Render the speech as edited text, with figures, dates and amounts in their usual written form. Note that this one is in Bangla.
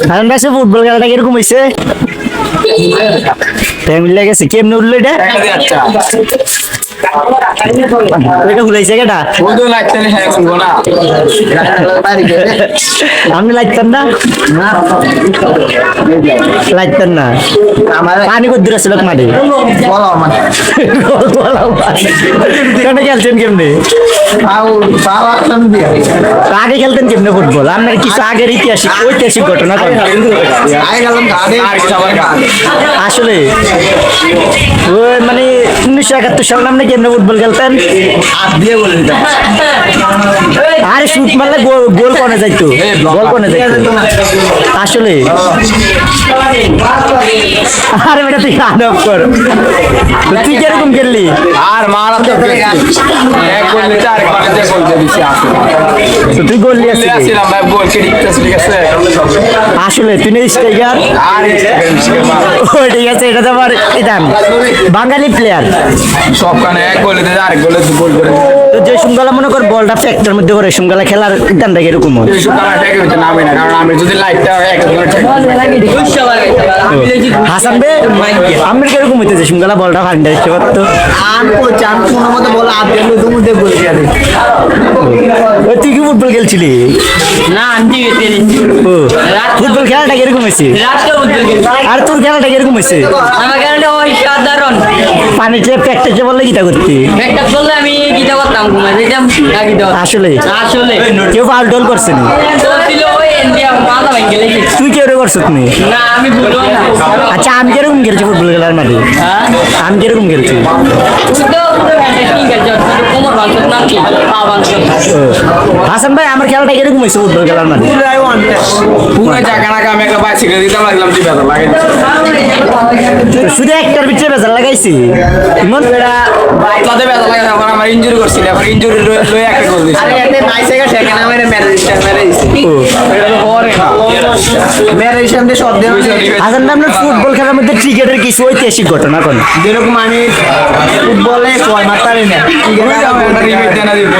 হাসান ভাই ফুটবল খেলাটা কিরকম হয়েছে? ফ্যামিলি গেছে কেমনে উঠলো এটা? এটা ভুলাইছে কেটা? আপনি লাগতেন না? লাগতেন না? পানি কত দূর আছে লোক মাঠে? কেন খেলছেন কেমনে? আগে খেলতেন কেমনে ফুটবল? আপনার কিছু আগের ঐতিহাসিক ঘটনা আসলে ওই মানে 1971 সালে আপনি কেমনে ফুটবল খেলতেন? আরে শুট মারলে গোল কোনে যাইতো, গোল কোনে যাইতো আসলে। আরে বেটা তুই আনব কর, তুই কিরকম খেললি? আর মারা তো এক গোল নিতে আর একবার যে গোল দিয়ে দিছি আসলে তুই গোল নিয়ে আসছিলাম ভাই, গোল কে দিতেছ ঠিক আছে আসলে তুই না স্ট্রাইকার। আর ও ঠিক আছে, এটা তো আমার এটা বাঙালি প্লেয়ার সব কানে এক গোল দিতে আর এক গোল গোল করে তো যে সুঙ্গালা মনে কর বলটা ফ্যাক্টর মধ্যে করে সুঙ্গালা খেলার দানটা এরকম হয়। এই সুকালা ঠেকে হইতে নামে না, কারণ আমি যদি লাইটটা এক গোল ঠেকে হাসান বে আমি কিরকম হইতেছে সুঙ্গালা বলটা ফান্ডা দিতে পারতো? কোনো মতো বল আদে দুমুদে বল দিয়া দে। ওই তুই কি ফুটবল খেলছিলি? না আন্টি খেলেছি ও ফুটবল খেলাটা কিরকম হয়েছে? রাষ্ট্র ফুটবল খেলেছি। আর তোর খেলাটা কিরকম হয়েছে? আমার কারণে ওই সাধারণ পানিতে প্র্যাকটিসে বললে গীতা করতে একটা করলে আমি গীতা করতাম ঘুমাই যেতাম না গীতা আসলে আসলে কেউ পাল টোল করছে না? ছিল ওই ইন্ডিয়া মাথা ভেঙে গেলেছি। তুই কেউ করছিস নি? না আমি ভুলবো না। আচ্ছা আমি কিরকম খেলছি ফুটবল খেলার মাঠে? আমি কিরকম খেলছি? তুই তো পুরো ফ্যান্টাসি খেলছো, তুই তো কোমর ভাঙছো না কি পা ভাঙছো। হাসান ভাই আমার খেলাটা কিরকম হয়েছে ফুটবল খেলার মাঠে? পুরো জায়গা না আমি একটা বাইসাইকেল দিতাম লাগলাম যে ব্যথা লাগে শুধু একটার পিছিয়ে বেজার লাগাইছি ইমন বাইকলাতে ব্যথা লাগে, তখন আমার ইনজুরি করছিল, এখন ইনজুরি লয়ে একটা গোল দিছি আরে এতে বাইসাইকেল সেখানে মেরে মেরে দিছে এটা তো পরে না মেরে সামনে সব দেন। হাসান ভাই আপনার ফুটবল খেলার মধ্যে ক্রিকেটের কিছু ঐতিহাসিক ঘটনা কোন? যেরকম আমি ফুটবলে 6 মাস পারি না। রিমিট দেনা দিব